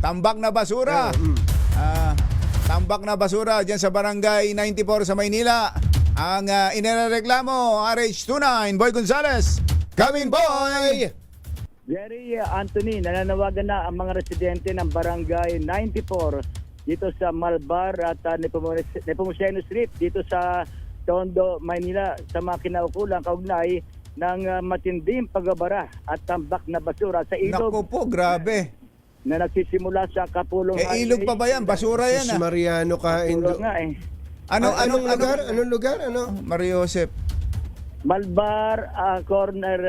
tambak na basura. Tambak na basura dyan sa Barangay 94 sa Maynila. Ang inireklamo, RH29, Boy Gonzales. Coming, boy! Jerry, Anthony, nananawagan na ang mga residente ng Barangay 94 dito sa Malbar at Nepomuceno Street dito sa Tondo, Maynila sa mga kinaukulang kaugnay ng matinding pagbabara at tambak na basura sa ilog. Naku po, grabe. Na nagsisimula sa Kapulong Highway. Ilog pa ba yan? Basura yan Si Mariano Kapulong nga Anong lugar? Anong lugar? Mario Josep. Malbar, corner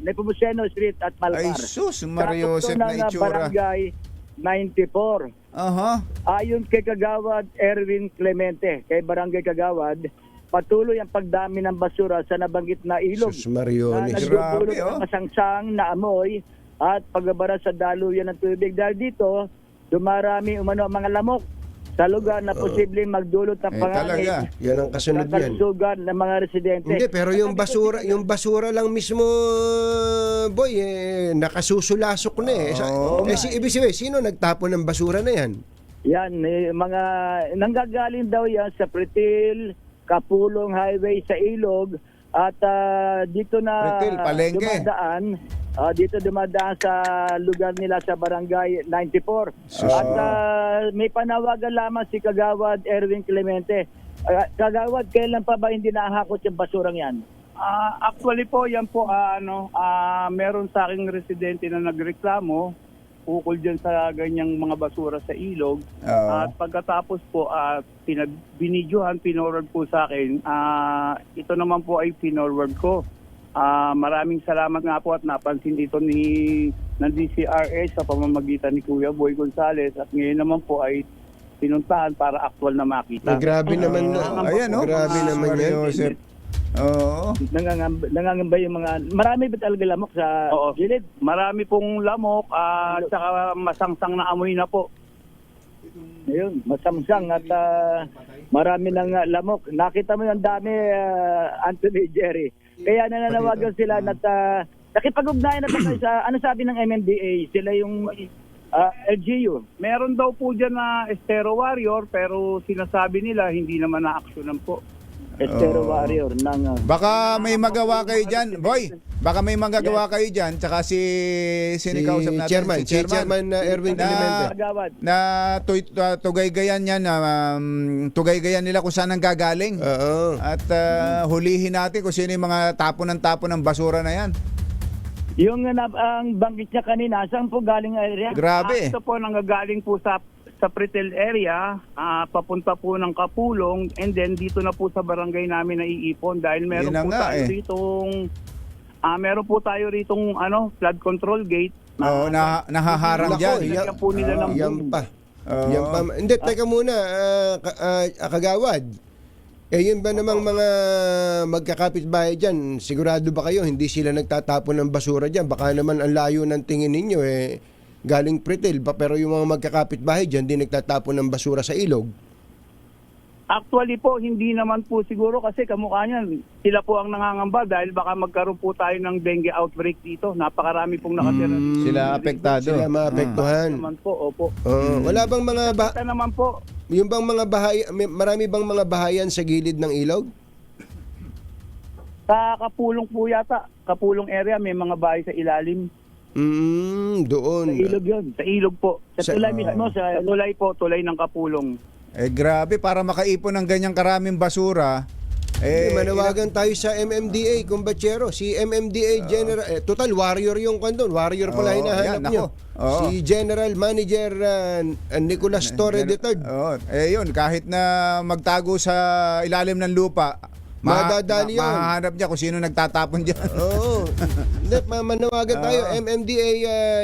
Nepomuceno Street at Malbar. Ay sus, Mario Josep na itsura. Barangay 94. Aha. Ayon kay Kagawad Erwin Clemente, kay Barangay Kagawad, patuloy ang pagdami ng basura sa nabanggit na ilog. Sus Marioni. Na nagdudulot Grabe, oh. ng masangsang na amoy at pagbabara sa daluyan ng tubig. Dahil dito, dumarami umano ang mga lamok sa lugar na posibleng magdulot ng talaga. Yan ang kasunod ng yan. kalusugan ng mga residente. Hindi, pero yung basura lang mismo, boy, nakasusulasok na eh. Ibig sabihin, sino nagtapon ng basura na yan? Yan, mga nanggagaling daw yan sa Pretil, Kapulong Highway sa Ilog at dito na Pretil, Palengke. dumadaan sa lugar nila sa Barangay 94. At may panawagan lamang si Kagawad Erwin Clemente. Kagawad, kailan pa ba hindi nahakot yung basurang yan? Actually po, yan po, meron sa aking residente na nagreklamo ukol dyan sa ganyang mga basura sa ilog. At pagkatapos po, binidyohan, pinorward po sa akin. Ito naman po ay pinorward ko. Maraming salamat nga po at napansin dito ng DCRS sa pamamagitan ni Kuya Boy Gonzales. At ngayon naman po ay pinuntahan para actual na makita. Grabe naman. Ayan, no? Grabe naman yan. Mario Josep. Oo. Nangangamba yung mga... Marami ba talaga lamok sa gilid? Marami pong lamok at saka masangsang na amoy na po. Ayun, masamsang at marami ng lamok. Nakita mo yung dami, Anthony, Jerry. Kaya nananawagan sila at nakipag-ugnayan na tayo sa... Ano sabi ng MMDA? Sila yung LGU. Meron daw po dyan na Estero Warrior pero sinasabi nila hindi naman na-actionan po. Estero Warrior ng... Baka may magawa kayo dyan, boy. Baka may magagawa kayo dyan. Tsaka si kausap natin. Si Chairman Erwin Clemente. Kagawad. Na tugay-gayan yan. Tugay-gayan nila kung saan ang gagaling. Oo. At hulihin natin kung sino yung mga tapon ng basura na yan. Yung ang banggit niya kanina, saan po galing ang area? Grabe. Ito po nanggagaling po sa Pretil area, papunta po ng Kapulong, and then dito na po sa barangay namin naiipon dahil meron Yun na po nga, tayo ritong meron po tayo ritong flood control gate. Oo, nahaharang Nako, dyan. Nilagyan po nila ng Yan boom. pa. Yan pa. Hindi, teka muna, Kagawad. Yun ba namang mga magkakapitbahay dyan, sigurado ba kayo hindi sila nagtatapon ng basura dyan? Baka naman ang layo ng tingin ninyo galing Pretil pa, pero yung mga magkakapitbahay dyan di nagtatapon ng basura sa ilog. Actually po, hindi naman po siguro kasi kamukha niyan. Sila po ang nangangamba dahil baka magkaroon po tayo ng dengue outbreak dito. Napakarami pong nakatira. Sila apektado. Sila maapektuhan. Naman po, opo. Wala bang mga Ito naman po, yung bang mga bahay, marami bang mga bahayan sa gilid ng ilog? sa Kapulong po yata, Kapulong area, may mga bahay sa ilalim. Doon. Sa ilog yun. Sa ilog po. Sa tulay mismo. Sa tulay po, tulay ng Kapulong. Grabe, para makaipon ng ganyang karaming basura. Manawagan tayo sa MMDA, kumbachero. Si MMDA General, total warrior yung kandon. Warrior pala hinahanap nyo. Si General Manager Nicolas Torre III. Yun, kahit na magtago sa ilalim ng lupa, Madadali yan. mahahanap niya kung sino nagtatapon dyan. Oo. Manawagan tayo, MMDA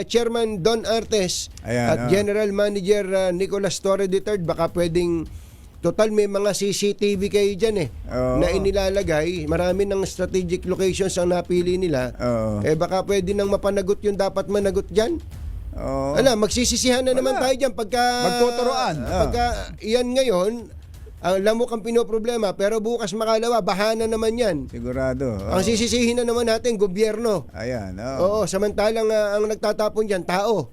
Chairman Don Artes. Ayan, at General Manager Nicolas Torre III. Baka pwedeng, total may mga CCTV kayo dyan na inilalagay. Marami ng strategic locations ang napili nila. Baka pwede nang mapanagot yung dapat managot dyan. Magsisisihan na naman tayo dyan pagka magtuturoan. Pagka iyan ngayon, ang lamok ang pinoproblema, pero bukas makalawa, bahana naman yan. Sigurado. Ang sisisihin na naman natin, gobyerno. Ayan. Oo, samantalang ang nagtatapon dyan, tao.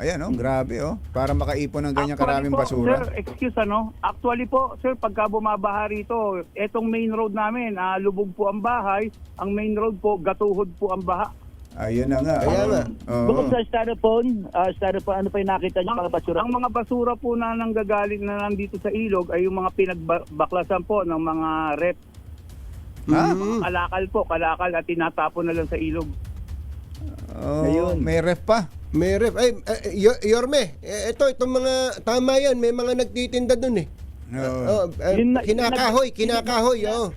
Ayan, oh, grabe, oh. Para makaipon ng ganyan Actually karaming po, basura. Sir, excuse Actually po, sir, pagka bumabaha rito, etong main road namin, lubog po ang bahay. Ang main road po, gatuhod po ang baha. Ayun na nga. Kaya nga. Oo. Bukod sa styrofoam, ano pa yung nakita niyo mga basura? Ang mga basura po na nanggagaling na nandito sa ilog ay yung mga pinagbaklasan po ng mga rep. Ha? Kalakal at tinatapon na lang sa ilog. Oh, Ayun. may ref pa. May ref. Ay, Yorme, itong mga, tama yan, may mga nagtitinda dun eh. Oo. Kinakahoy, oo.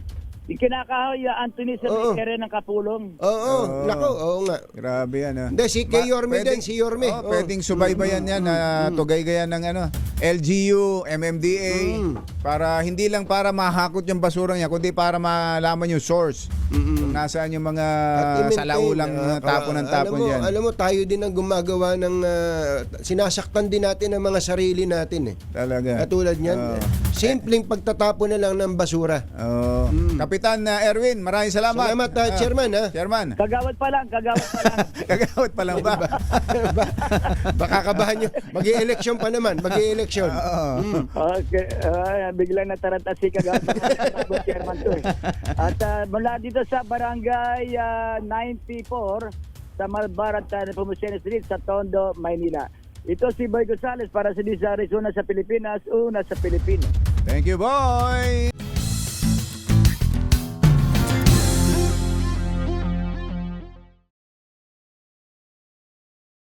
Yung kinakahoy, Anthony, sa Oo. may area ng Kapulong. Oo, Oo. nako, oo nga. Grabe yan, ah. Hindi, si kay Yorme din, si Yorme. Oh, Oo. pwedeng subaybayan yan na tugay-gayan ng ano, LGU, MMDA, para hindi lang para mahakot yung basura niya, kundi para malaman yung source. Kung nasaan yung mga At i-maintain, salaulang tapon ng tapon yan. Alam mo, tayo din ang gumagawa ng, sinasaktan din natin ang mga sarili natin eh. Talaga. Katulad niyan, Oo. simpleng pagtatapon na lang ng basura. Oh. Kapitan Erwin, maraming salamat. Salamat, Chairman, ha? Chairman. Kagawad pa lang. Kagawad pa lang ba? Baka kabahan nyo. Mag-i-election pa naman. Mag-i-election. Oo. Okay, biglang nataranta si Kagawad ng chairman to eh. At mula dito sa Barangay 94 sa Malbar at Nepomuceno Street sa Tondo, Maynila. Ito si Boy Gonzales para sa Arizona sa Pilipinas, una sa Pilipinas. Thank you, boy.